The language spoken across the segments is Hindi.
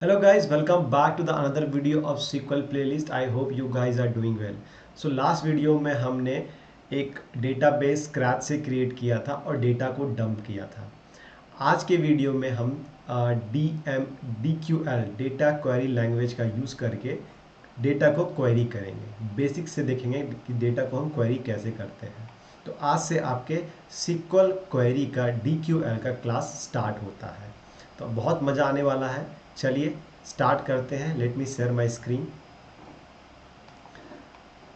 Hello guys, welcome back to the another video of SQL playlist. I hope you guys are doing well. So last video में हमने एक डेटाबेस स्क्रैच से क्रिएट किया था और डेटा को डंप किया था। आज के वीडियो में हम DQL डेटा क्वेरी लैंग्वेज का यूज़ करके डेटा को क्वेरी करेंगे। बेसिक से देखेंगे कि डेटा को हम क्वेरी कैसे करते हैं। तो आज से आपके SQL क्वेरी का DQL का क्लास स्टार्ट होता है। तो बहुत मज़ा आने वाला है। चलिए स्टार्ट करते हैं। Let me share my screen.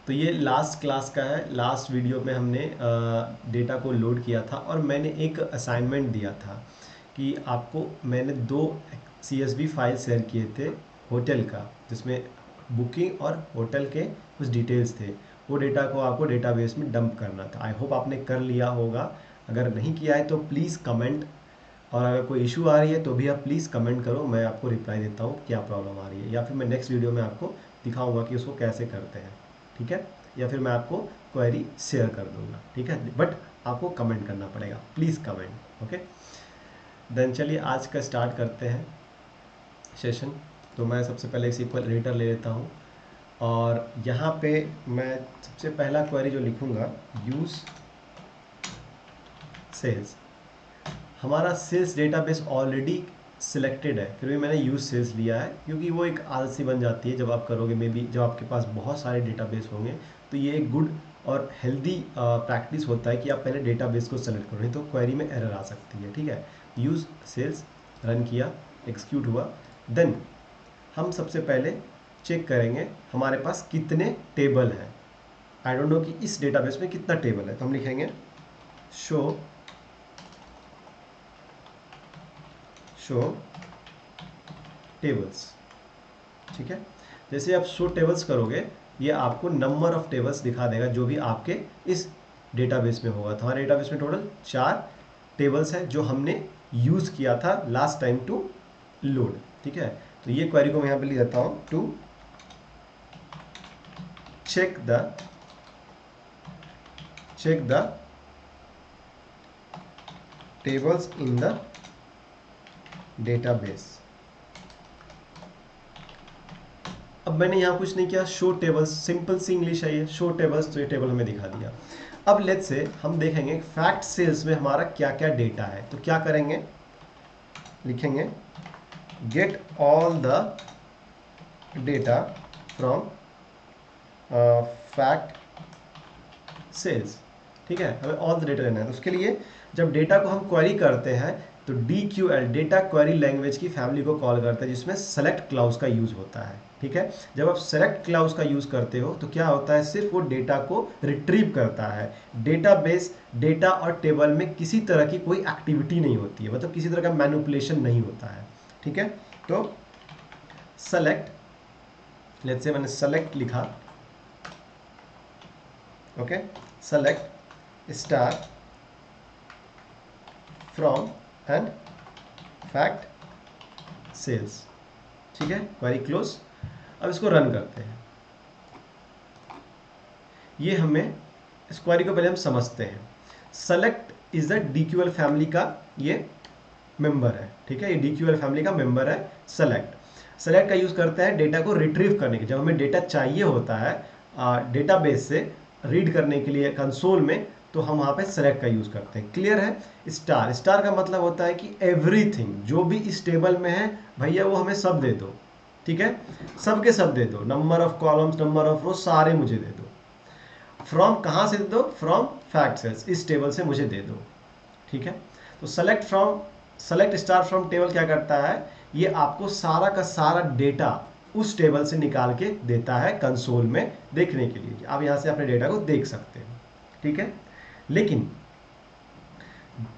तो ये लास्ट क्लास का है। लास्ट वीडियो में हमने डेटा को लोड किया था और मैंने एक असाइनमेंट दिया था कि आपको मैंने दो CSV फाइल शेयर किए थे होटल का, जिसमें बुकिंग और होटल के कुछ डिटेल्स थे। वो डेटा को आपको डेटाबेस में डंप करना था। आई होप आपने कर लिया होगा। अगर नहीं किया है तो प्लीज़ कमेंट, और अगर कोई इशू आ रही है तो भी आप प्लीज़ कमेंट करो, मैं आपको रिप्लाई देता हूँ क्या प्रॉब्लम आ रही है, या फिर मैं नेक्स्ट वीडियो में आपको दिखाऊंगा कि उसको कैसे करते हैं। ठीक है, या फिर मैं आपको क्वेरी शेयर कर दूंगा। ठीक है, बट आपको कमेंट करना पड़ेगा, प्लीज़ कमेंट। ओके, देन चलिए आज का स्टार्ट करते हैं सेशन। तो मैं सबसे पहले SQL एडिटर ले लेता हूँ और यहाँ पे मैं सबसे पहला क्वेरी जो लिखूँगा, यूज़ सेल्स। हमारा सेल्स डेटाबेस ऑलरेडी सिलेक्टेड है, फिर भी मैंने यूज सेल्स लिया है क्योंकि वो एक आलसी बन जाती है जब आप करोगे। मे बी जब आपके पास बहुत सारे डेटाबेस होंगे तो ये एक गुड और हेल्दी प्रैक्टिस होता है कि आप पहले डेटाबेस को सेलेक्ट करो, नहीं तो क्वेरी में एरर आ सकती है। ठीक है, यूज सेल्स रन किया, एग्जीक्यूट हुआ। देन हम सबसे पहले चेक करेंगे हमारे पास कितने टेबल हैं। आई डोंट नो कि इस डेटाबेस में कितना टेबल है, तो हम लिखेंगे शो टेबल्स। ठीक है, जैसे आप शो टेबल्स करोगे ये आपको नंबर ऑफ टेबल्स दिखा देगा जो भी आपके इस डेटाबेस में होगा। तो हमारे डेटाबेस में टोटल 4 टेबल्स हैं जो हमने यूज़ किया था लास्ट टाइम टू लोड। ठीक है, तो ये क्वेरी को मैं यहाँ पे लिख देता हूँ, to check the tables in the database. अब मैंने यहाँ कुछ नहीं किया, शो टेबल्स, सिंपल सी इंग्लिश है ये, शो टेबल्स, तो ये टेबल हमें दिखा दिया। अब लेट्स से हम देखेंगे फैक्ट सेल्स में हमारा क्या क्या डेटा है। तो क्या करेंगे, लिखेंगे get all the data from fact sales. ठीक है, हमें ऑल द डेटा लेना है। तो उसके लिए जब डेटा को हम क्वेरी करते हैं तो DQL डेटा क्वेरी लैंग्वेज की फैमिली को कॉल करते हैं, जिसमें सेलेक्ट क्लाउज का यूज होता है। ठीक है, जब आप सेलेक्ट क्लाउज का यूज करते हो तो क्या होता है, सिर्फ वो डेटा को रिट्रीव करता है। डेटाबेस डेटा और टेबल में किसी तरह की कोई एक्टिविटी नहीं होती है, मतलब किसी तरह का मैनिपुलेशन नहीं होता है। ठीक है, तो सेलेक्ट, लेट्स से मैंने सेलेक्ट लिखा, okay, select star from and fact sales. ठीक है, क्वेरी क्लोज। अब इसको रन करते हैं। ये हमें इस क्वेरी को पहले हम समझते हैं। Select is the DQL family का ये मेंबर है। ठीक है, ये DQL फैमिली का मेंबर है सेलेक्ट का यूज करता है डेटा को रिट्रीव करने के, जब हमें डेटा चाहिए होता है डेटाबेस से रीड करने के लिए कंसोल में, तो हम वहाँ पे सेलेक्ट का यूज करते हैं। क्लियर है। स्टार का मतलब होता है कि एवरीथिंग जो भी इस टेबल में है भैया वो हमें सब दे दो। ठीक है, सब के सब दे दो, number of columns, number of row, सारे मुझे दे दो। फ्रॉम कहाँ से दे दो, फ्रॉम फैक्ट सेल्स, इस टेबल से मुझे दे दो। ठीक है, तो सेलेक्ट स्टार फ्रॉम टेबल क्या करता है, ये आपको सारा का सारा डेटा उस टेबल से निकाल के देता है कंसोल में देखने के लिए। आप यहां से अपने डेटा को देख सकते हैं। ठीक है, लेकिन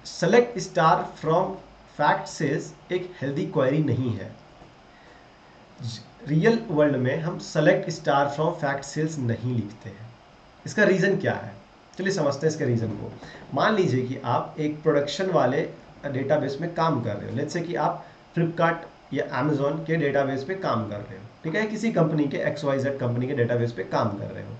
select star from fact sales एक हेल्दी क्वेरी नहीं है। रियल वर्ल्ड में हम select star from fact sales नहीं लिखते हैं। इसका रीज़न क्या है, चलिए समझते हैं इसके रीज़न को। मान लीजिए कि आप एक प्रोडक्शन वाले डेटाबेस में काम कर रहे हो। लेट्स से कि आप फ्लिपकार्ट या अमेजोन के डेटाबेस पे काम कर रहे हो। ठीक है, किसी कंपनी के XYZ कंपनी के डेटाबेस पे काम कर रहे हो।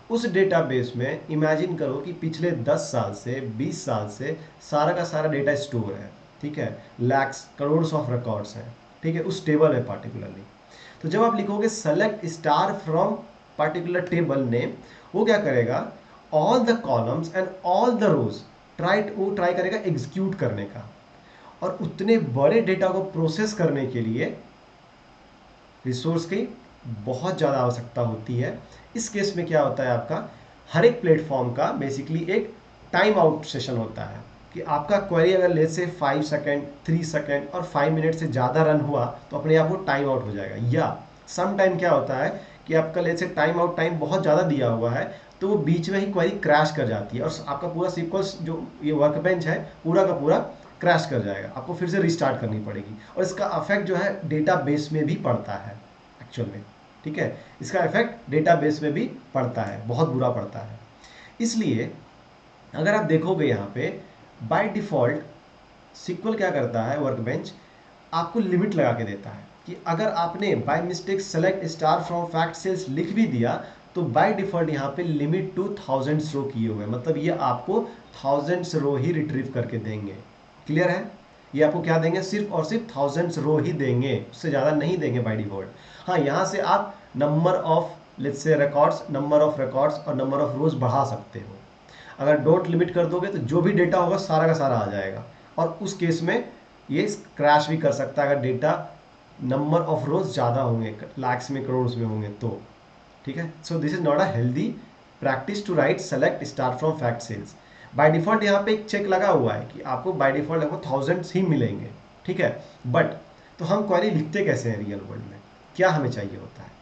उस डेटाबेस में इमेजिन करो कि पिछले 10 साल से 20 साल से सारा का सारा डेटा स्टोर है। ठीक है, लैक्स करोड़ ऑफ रिकॉर्ड्स हैं। ठीक है, उस टेबल में पार्टिकुलरली। तो जब आप लिखोगे select star from particular table name, वो क्या करेगा, all the columns and all the rows try करेगा एग्जीक्यूट करने का, और उतने बड़े डेटा को प्रोसेस करने के लिए रिसोर्स की बहुत ज़्यादा आवश्यकता होती है। इस केस में क्या होता है, आपका हर एक प्लेटफॉर्म का बेसिकली एक टाइम आउट सेशन होता है कि आपका क्वेरी अगर लेट से 5 सेकेंड 3 सेकेंड और 5 मिनट से ज़्यादा रन हुआ तो अपने आप वो टाइम आउट हो जाएगा। या सम टाइम क्या होता है कि आपका लेट से टाइम आउट टाइम बहुत ज़्यादा दिया हुआ है तो वो बीच में ही क्वेरी क्रैश कर जाती है और आपका पूरा सीक्वेंस जो ये वर्क बेंच है पूरा का पूरा क्रैश कर जाएगा, आपको फिर से रिस्टार्ट करनी पड़ेगी। और इसका इफेक्ट जो है डेटा बेस में भी पड़ता है एक्चुअल में, ठीक है, इसका इफेक्ट डेटा बेस में भी पड़ता है, बहुत बुरा पड़ता है। इसलिए अगर आप देखोगे यहाँ पे बाय डिफॉल्ट SQL क्या करता है, वर्कबेंच आपको लिमिट लगा के देता है कि अगर आपने by mistake select star from fact sales लिख भी दिया तो बाय डिफॉल्ट यहाँ पे लिमिट टू 1000 रो किए हुए, मतलब ये आपको 1000 रो ही रिट्रीव करके देंगे। क्लियर है, ये आपको क्या देंगे, सिर्फ और सिर्फ 1000 रो ही देंगे, उससे ज़्यादा नहीं देंगे बाय डिफॉल्ट। हाँ, यहाँ से आप number of let's say records, number of records और नंबर ऑफ रोज बढ़ा सकते हो। अगर डोंट लिमिट कर दोगे तो जो भी डेटा होगा सारा का सारा आ जाएगा, और उस केस में ये क्रैश भी कर सकता है अगर डेटा नंबर ऑफ रोज ज़्यादा होंगे, लाख्स में करोड़ में होंगे तो, ठीक है। So this is not a healthy practice to write select star from fact sales. By default यहाँ पे एक चेक लगा हुआ है कि आपको बाय डिफॉल्ट आपको 1000 ही मिलेंगे, ठीक है। बट तो हम क्वेरी लिखते कैसे हैं रियल वर्ल्ड में, क्या हमें चाहिए होता है।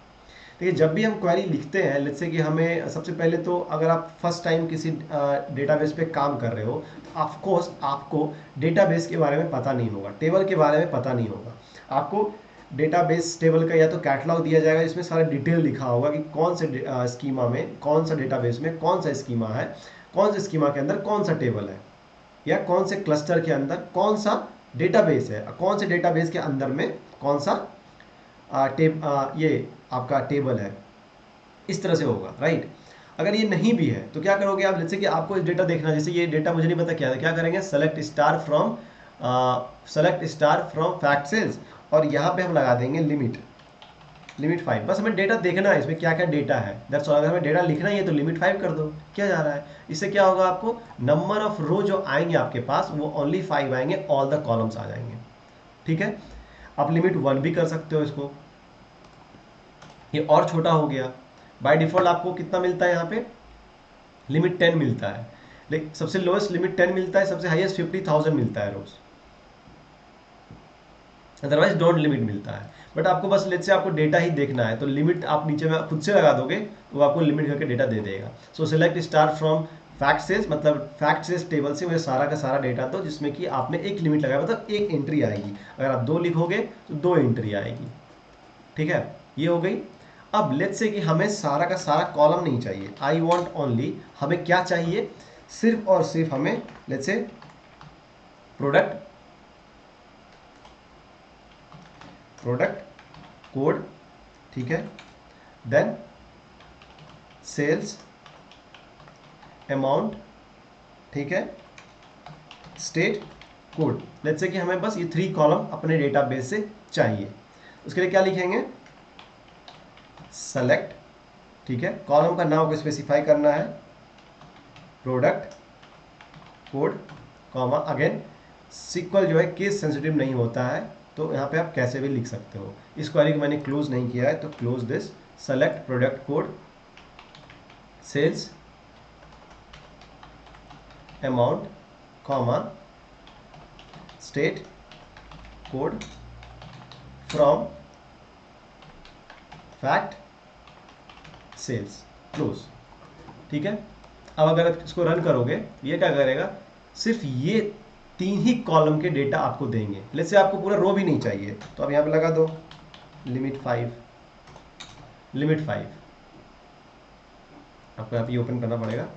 देखिए, जब भी हम क्वेरी लिखते हैं, लेट्स से कि हमें सबसे पहले तो अगर आप फर्स्ट टाइम किसी डेटाबेस पे काम कर रहे हो तो ऑफ कोर्स आपको डेटाबेस के बारे में पता नहीं होगा, टेबल के बारे में पता नहीं होगा। आपको डेटाबेस टेबल का या तो कैटलॉग दिया जाएगा जिसमें सारा डिटेल लिखा होगा कि कौन से स्कीमा में, कौन सा डेटाबेस में कौन सा स्कीमा है, कौन से स्कीमा के अंदर कौन सा टेबल है, या कौन से क्लस्टर के अंदर कौन सा डेटाबेस है, कौन से डेटाबेस के अंदर में कौन सा ये आपका टेबल है, इस तरह से होगा, राइट। अगर ये नहीं भी है तो क्या करोगे आप, जैसे कि आपको डेटा देखना, जैसे ये डेटा मुझे नहीं पता क्या है, क्या करेंगे, select star from fact sales, और यहाँ पे हम लगा देंगे लिमिट 5। बस हमें डेटा देखना है इसमें क्या क्या डेटा है, दैट्स ऑल। अगर हमें डेटा लिखना ही है तो लिमिट 5 कर दो, क्या जा रहा है। इससे क्या होगा, आपको नंबर ऑफ रो जो आएंगे आपके पास वो ओनली 5 आएंगे, ऑल द कॉलम्स आ जाएंगे, ठीक है। आप लिमिट 1 भी कर सकते हो इसको, ये और छोटा हो गया। बाय डिफॉल्ट आपको कितना मिलता है, यहाँ पे लिमिट 10 मिलता है, लेकिन सबसे लोएस्ट लिमिट 10 मिलता है, सबसे हाईएस्ट 50,000 मिलता है रोज, अदरवाइज डोंट लिमिट मिलता है। बट आपको बस लेट से आपको डेटा ही देखना है तो लिमिट आप नीचे में खुद से लगा दोगे तो आपको लिमिट करके डेटा दे देगा। So select star from fact sales, मतलब फैक्ट सेल्स टेबल से मुझे सारा का सारा डेटा दो जिसमें कि आपने एक लिमिट लगाया, मतलब एक एंट्री आएगी। अगर आप 2 लिखोगे तो 2 एंट्री आएगी, ठीक है, ये हो गई। अब लेट्स से कि हमें सारा का सारा कॉलम नहीं चाहिए, आई वांट ओनली, हमें क्या चाहिए, सिर्फ और सिर्फ हमें लेट्स से प्रोडक्ट कोड, ठीक है, देन सेल्स अमाउंट, ठीक है, स्टेट कोड। लेट्स से कि हमें बस ये 3 कॉलम अपने डेटाबेस से चाहिए। उसके लिए क्या लिखेंगे, सेलेक्ट, ठीक है, कॉलम का नाम को स्पेसिफाई करना है, product code comma, again SQL जो है केस सेंसिटिव नहीं होता है तो यहाँ पे आप कैसे भी लिख सकते हो। इस क्वेरी को मैंने क्लोज नहीं किया है तो close this, select product code sales amount comma state code from fact sales, close, ठीक है। अब अगर आप इसको रन करोगे ये क्या करेगा, सिर्फ ये 3 ही कॉलम के डेटा आपको देंगे। लेट्स से आपको पूरा रो भी नहीं चाहिए तो आप यहाँ पे लगा दो लिमिट 5, आपको यहाँ पे ओपन करना पड़ेगा,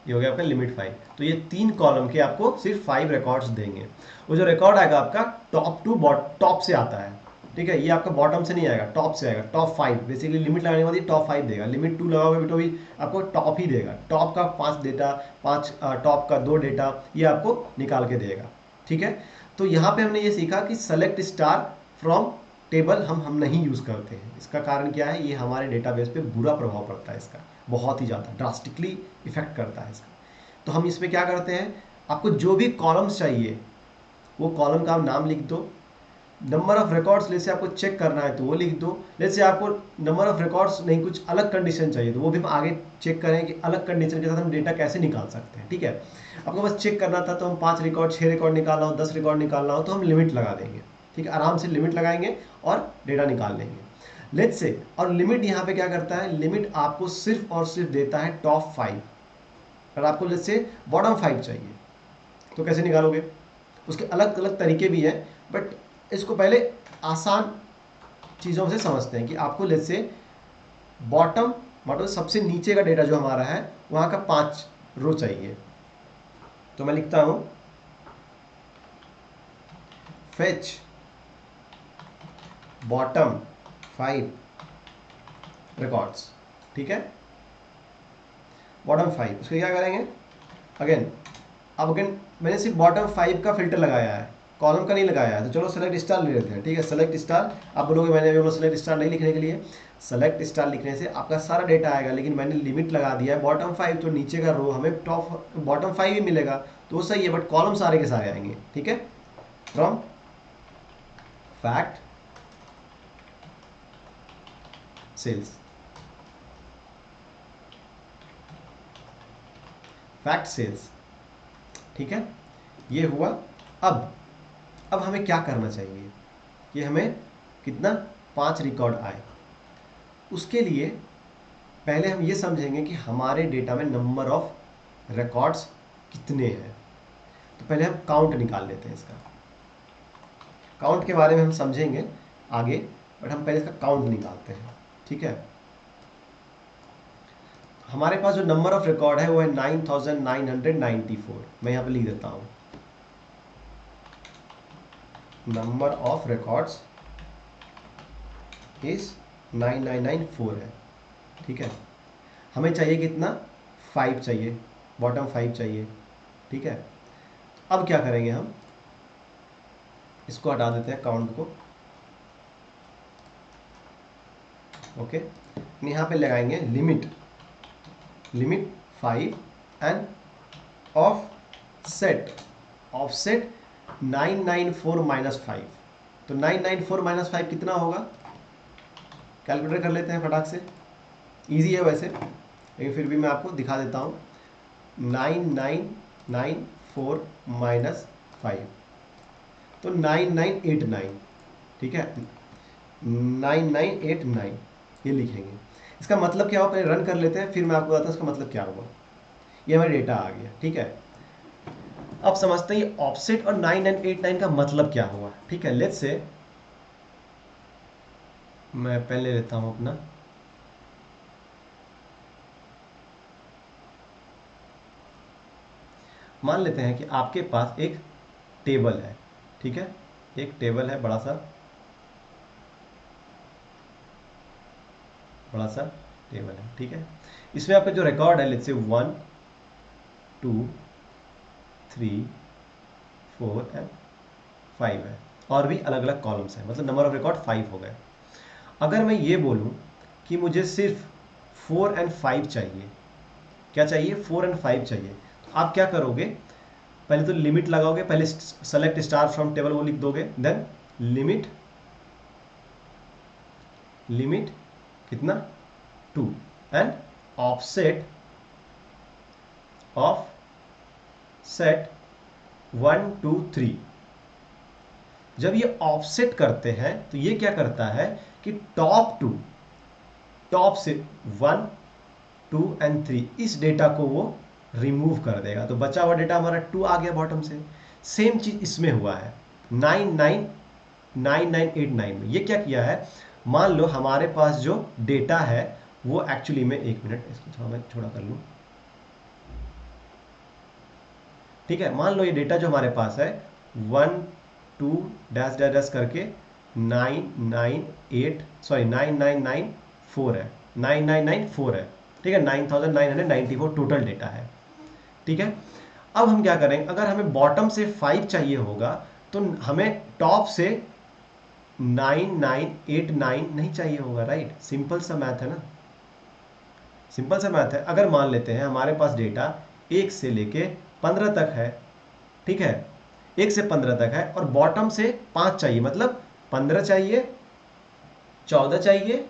ये हो गया आपका लिमिट 5। तो ये 3 कॉलम के आपको सिर्फ 5 रिकॉर्ड्स देंगे। वो जो रिकॉर्ड आएगा आपका टॉप से आता है, ठीक है, ये आपका बॉटम से नहीं आएगा, टॉप से आएगा, टॉप 5। बेसिकली लिमिट लगाने के बाद ये टॉप 5 देगा, लिमिट 2 लगाओगे तो भी आपको टॉप ही देगा, टॉप का 5 डेटा, टॉप का 2 डेटा ये आपको निकाल के देगा, ठीक है। तो यहाँ पे हमने ये सीखा कि सेलेक्ट स्टार फ्रॉम टेबल हम नहीं यूज़ करते हैं। इसका कारण क्या है, ये हमारे डेटाबेस पे बुरा प्रभाव पड़ता है इसका, बहुत ही ज़्यादा ड्रास्टिकली इफेक्ट करता है इसका। तो हम इसमें क्या करते हैं, आपको जो भी कॉलम्स चाहिए वो कॉलम का नाम लिख दो, नंबर ऑफ रिकॉर्ड्स जैसे आपको चेक करना है तो वो लिख दो, जैसे आपको नंबर ऑफ रिकॉर्ड्स नहीं कुछ अलग कंडीशन चाहिए तो वो भी हम आगे चेक करें कि अलग कंडीशन के साथ हम डेटा कैसे निकाल सकते हैं। ठीक है, आपको बस चेक करना था तो हम 5 रिकॉर्ड 6 रिकॉर्ड निकालना हो 10 रिकॉर्ड निकालना हो तो हम लिमिट लगा देंगे। ठीक है, आराम से लिमिट लगाएंगे और डेटा निकाल लेंगे। लेट्स से, और लिमिट यहाँ पे क्या करता है, लिमिट आपको सिर्फ और सिर्फ देता है टॉप 5। अगर आपको लेट्स से बॉटम 5 चाहिए तो कैसे निकालोगे, उसके अलग अलग तरीके भी हैं, बट इसको पहले आसान चीज़ों से समझते हैं कि आपको लेट्स से बॉटम मतलब सबसे नीचे का डेटा जो हमारा है वहाँ का 5 रो चाहिए। तो मैं लिखता हूँ फेच बॉटम 5 रिकॉर्ड्स। ठीक है, बॉटम 5, उसके क्या करेंगे अगेन, अब अगेन मैंने सिर्फ बॉटम 5 का फिल्टर लगाया है, कॉलम का नहीं लगाया है, तो चलो सेलेक्ट स्टार ले लेते हैं। ठीक है, सेलेक्ट स्टार, आप बोलोगे मैंने अभी सेलेक्ट स्टार नहीं लिखने के लिए, सेलेक्ट स्टार लिखने से आपका सारा डेटा आएगा, लेकिन मैंने लिमिट लगा दिया है बॉटम 5, तो नीचे का रो हमें टॉप बॉटम 5 ही मिलेगा, तो वो सही है, बट कॉलम सारे के सारे आएंगे। ठीक है, from fact sales, fact sales. ठीक है, ये हुआ। अब हमें क्या करना चाहिए कि हमें कितना 5 रिकॉर्ड आए, उसके लिए पहले हम ये समझेंगे कि हमारे डेटा में नंबर ऑफ रिकॉर्ड्स कितने हैं। तो पहले हम काउंट निकाल लेते हैं इसका, काउंट के बारे में हम समझेंगे आगे, बट हम पहले इसका काउंट निकालते हैं। ठीक है, हमारे पास जो नंबर ऑफ रिकॉर्ड है वो है 9994। मैं यहाँ पे लिख देता हूँ नंबर ऑफ रिकॉर्ड्स इज 9994 है। ठीक है, हमें चाहिए कितना 5 चाहिए, बॉटम 5 चाहिए। ठीक है, अब क्या करेंगे, हम इसको हटा देते हैं काउंट को। ओके, यहाँ पे लगाएंगे limit, limit 5 and offset, offset 994 minus 5। तो 994 माइनस 5 कितना होगा, कैलकुलेटर कर लेते हैं फटाक से, इजी है वैसे, लेकिन फिर भी मैं आपको दिखा देता हूँ। 9994 माइनस 5 तो 9989। ठीक है, 9989 ये लिखेंगे। इसका मतलब क्या हुआ, पहले रन कर लेते हैं फिर मैं आपको बताता हूँ इसका मतलब क्या हुआ। ये हमारा डेटा आ गया। ठीक है, अब समझते हैं ऑफसेट और 9989 का मतलब क्या हुआ। ठीक है, लेट्स से मैं पहले लेता हूँ अपना, मान लेते हैं कि आपके पास एक टेबल है। ठीक है, एक टेबल है, बड़ा सा टेबल है। ठीक है, इसमें आपका जो रिकॉर्ड है लेट्स से 1 2 3 4 एंड 5 है, और भी अलग अलग कॉलम्स हैं, मतलब नंबर ऑफ रिकॉर्ड 5 हो गए। अगर मैं ये बोलूं कि मुझे सिर्फ 4 एंड 5 चाहिए, क्या चाहिए 4 एंड 5 चाहिए, तो आप क्या करोगे, पहले तो लिमिट लगाओगे, पहले सेलेक्ट स्टार फ्रॉम टेबल वो लिख दोगे, देन लिमिट कितना 2 एंड ऑफसेट ऑफ सेट 1 2 3। जब ये ऑफसेट करते हैं तो ये क्या करता है कि टॉप से 1 2 एंड 3 इस डेटा को वो रिमूव कर देगा, तो बचा हुआ डेटा हमारा 2 आ गया बॉटम से। सेम चीज इसमें हुआ है 9989 में। ये क्या किया है, मान लो हमारे पास जो डेटा है वो एक्चुअली में, एक मिनट इसको थोड़ा मैं छोड़ा कर लूं। ठीक है, मान लो ये डेटा जो हमारे पास है 1 2 डैश डैश डैश करके 9994 है, 9994 है। ठीक है, 9994 टोटल डेटा है। ठीक है, अब हम क्या करेंगे, अगर हमें बॉटम से 5 चाहिए होगा तो हमें टॉप से 9989 नहीं चाहिए होगा, राइट। सिंपल सा मैथ है ना, सिंपल सा मैथ है। अगर मान लेते हैं हमारे पास डेटा 1 से लेके 15 तक है, ठीक है, 1 से 15 तक है और बॉटम से 5 चाहिए, मतलब 15 चाहिए, 14 चाहिए,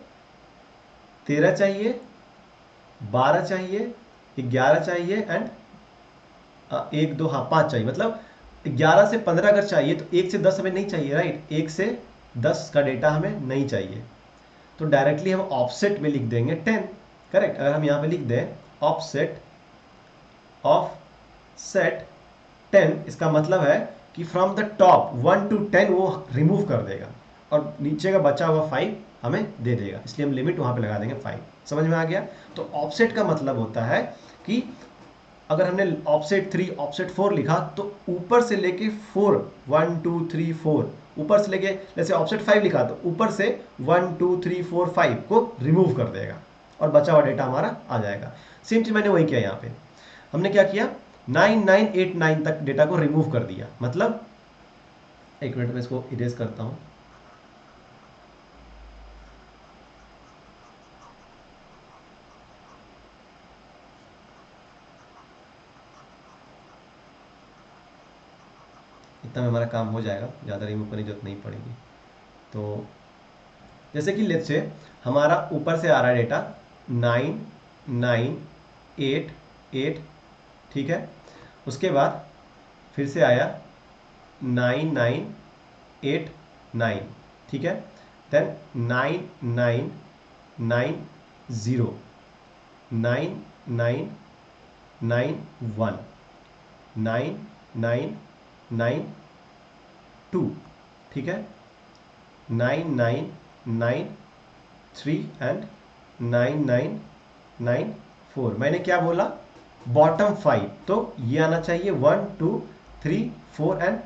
13 चाहिए, 12 चाहिए, 11 चाहिए एंड 1 2, हाँ 5 चाहिए। मतलब 11 से 15 अगर चाहिए तो 1 से 10 हमें नहीं चाहिए, राइट। 1 से 10 का डेटा हमें नहीं चाहिए, तो डायरेक्टली हम ऑफसेट में लिख देंगे 10, करेक्ट। अगर हम यहाँ पे लिख दें ऑफसेट ऑफ सेट 10, इसका मतलब है कि फ्रॉम द टॉप 1 to 10 वो रिमूव कर देगा और नीचे का बचा हुआ 5 हमें दे देगा, इसलिए हम लिमिट वहां पे लगा देंगे 5। समझ में आ गया। तो ऑफसेट का मतलब होता है कि अगर हमने ऑफसेट 3 ऑफसेट 4 लिखा तो ऊपर से लेके 4 1 2 3 4 ऊपर से लेके, जैसे ऑफसेट 5 लिखा तो ऊपर से 1 2 3 4 5 को रिमूव कर देगा और बचा हुआ डेटा हमारा आ जाएगा। सेम चीज मैंने वही किया, यहाँ पे हमने क्या किया 9989 तक डेटा को रिमूव कर दिया। मतलब एक मिनट में इसको इरेज करता हूं, इतना में हमारा काम हो जाएगा, ज़्यादा रिमूव करने की जरूरत नहीं पड़ेगी। तो जैसे कि लेट्स से हमारा ऊपर से आ रहा है डेटा 9988, ठीक है। उसके बाद फिर से आया 9989, ठीक है। देन 9990, 9991, 9992, ठीक है, 9993 एंड 9994। मैंने क्या बोला, बॉटम 5, तो ये आना चाहिए 1 2 3 4 एंड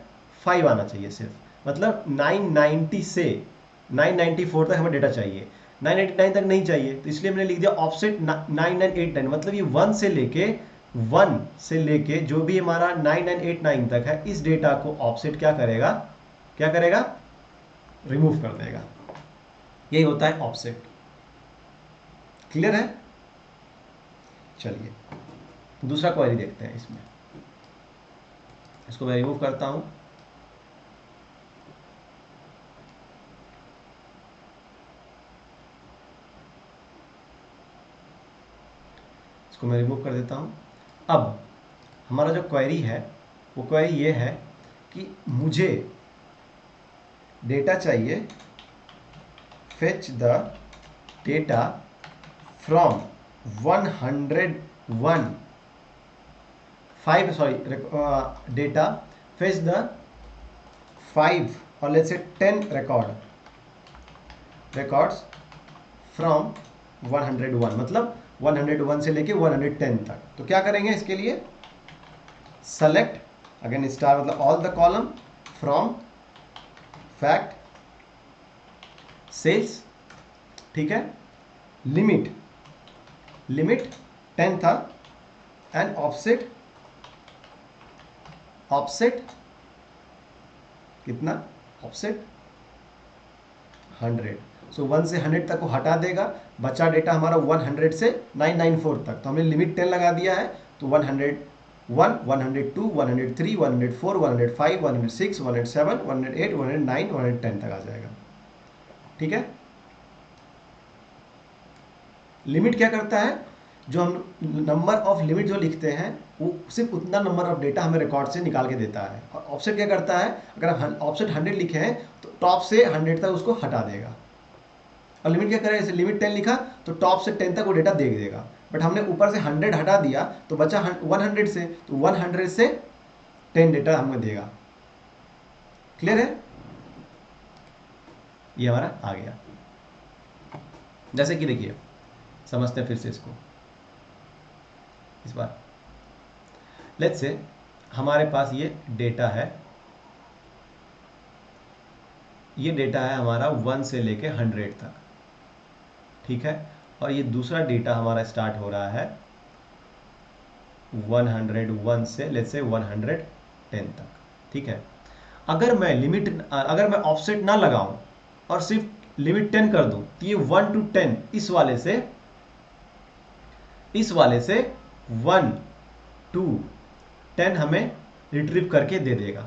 5 आना चाहिए सिर्फ। मतलब 990 से 994 तक हमें डेटा चाहिए, 989 तक नहीं चाहिए, तो इसलिए मैंने लिख दिया ऑफसेट 9989। मतलब ये 1 से लेके जो भी हमारा 9989 तक है, इस डेटा को ऑफसेट क्या करेगा, क्या करेगा, रिमूव कर देगा। यही होता है ऑफसेट। क्लियर है। चलिए दूसरा क्वेरी देखते हैं। इसमें इसको मैं रिमूव करता हूं, इसको मैं रिमूव कर देता हूं। अब हमारा जो क्वेरी है वो क्वेरी ये है कि मुझे डेटा चाहिए, fetch the data from 101 5, sorry data fetch the 5 और लेट्स से 10 रिकॉर्ड्स फ्रॉम 101, मतलब 101 से लेके 110 तक। तो क्या करेंगे इसके लिए, सेलेक्ट अगेन स्टार, मतलब all the column from fact sales, ठीक है, लिमिट 10 था एंड ऑफसेट कितना, ऑफसेट 100। सो 1 से 100 तक को हटा देगा, बचा डेटा हमारा 100 से 994 तक। तो हमने लिमिट 10 लगा दिया है, तो 101 102 103 104 105 106 107 108 109 110 तक आ जाएगा, ठीक है। लिमिट क्या करता है, जो हम नंबर ऑफ लिमिट जो लिखते हैं वो सिर्फ उतना नंबर ऑफ डेटा हमें रिकॉर्ड से निकाल के देता है। और ऑफसेट क्या करता है, अगर हम ऑफसेट 100 लिखे हैं तो टॉप से 100 तक उसको हटा देगा। और लिमिट क्या करेगा, जैसे लिमिट 10 लिखा तो टॉप से 10 तक वो डेटा दे देगा, बट हमने ऊपर से 100 हटा दिया तो बचा 100 से, तो 100 से 10 डेटा हमें देगा। क्लियर है, ये हमारा आ गया। जैसे कि देखिए समझते हैं फिर से इसको इस बार। लेट्स से हमारे पास ये डेटा है, ये डेटा है हमारा 1 से लेके 100 तक, ठीक है। और ये दूसरा डेटा हमारा स्टार्ट हो रहा है 101 से लेट्स से 110 तक, ठीक है। अगर मैं ऑफसेट ना लगाऊं, और सिर्फ लिमिट 10 कर दूं तो ये 1 to 10 इस वाले से 1 to 10 हमें रिट्रीव करके दे देगा,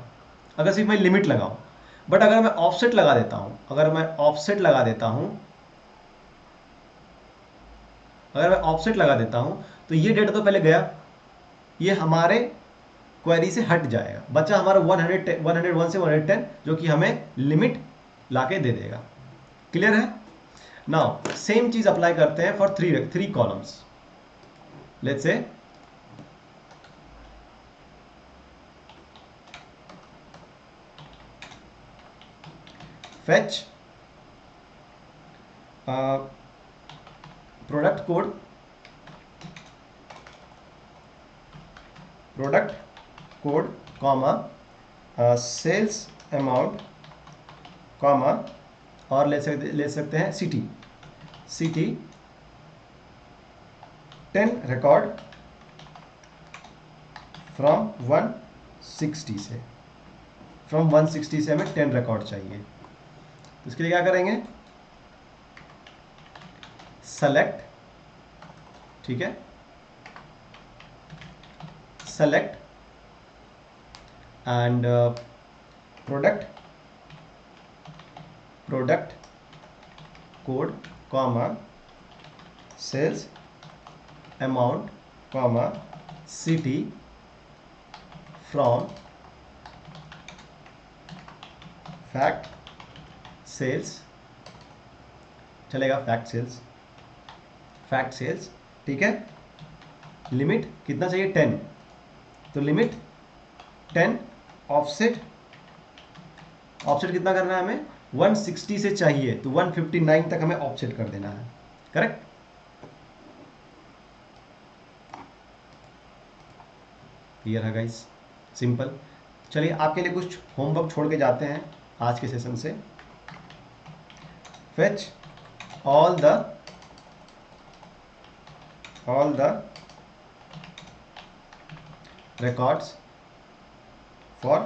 अगर सिर्फ मैं लिमिट लगाऊं। बट अगर मैं ऑफसेट लगा देता हूं, अगर मैं ऑफसेट लगा देता हूं तो ये डेटा तो पहले गया, ये हमारे क्वेरी से हट जाएगा, बचा हमारा 101 से 110 जो कि हमें लिमिट लाके दे देगा। क्लियर है? नाउ सेम चीज अप्लाई करते हैं for three columns. Let's say fetch product code comma sales amount comma और ले सकते हैं सिटी 10 रिकॉर्ड फ्रॉम 160 से, हमें 10 रिकॉर्ड चाहिए। तो इसके लिए क्या करेंगे, सेलेक्ट, ठीक है, select and product code comma sales amount comma city from fact sales, चलेगा फैक्ट सेल्स, ठीक है। लिमिट कितना चाहिए, 10, तो लिमिट 10, ऑफसेट कितना करना है हमें, 160 से चाहिए तो 159 तक हमें ऑफसेट कर देना है, करेक्ट। क्लियर है गाइस, सिंपल। चलिए आपके लिए कुछ होमवर्क छोड़ के जाते हैं आज के सेशन से। fetch all the records for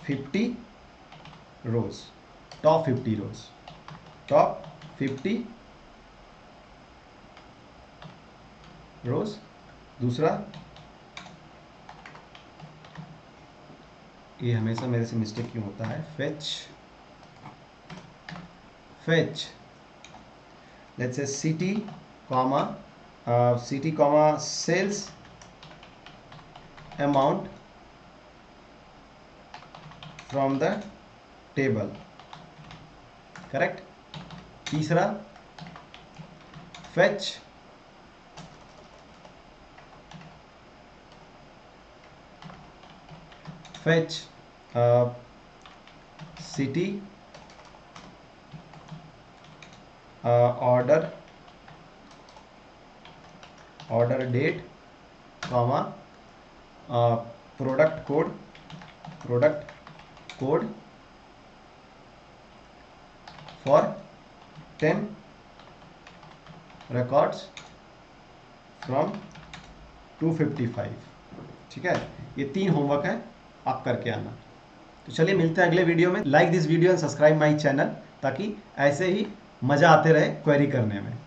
50 rows, top 50 rows। दूसरा, ये हमेशा मेरे से मिस्टेक क्यों होता है, fetch let's say city comma sales amount from the table, correct। तीसरा, fetch city order date comma product code for 10 records from 255, ठीक है। ये 3 होमवर्क है, आप करके आना। तो चलिए मिलते हैं अगले वीडियो में। Like this video and subscribe my channel, ताकि ऐसे ही मजा आते रहे क्वेरी करने में।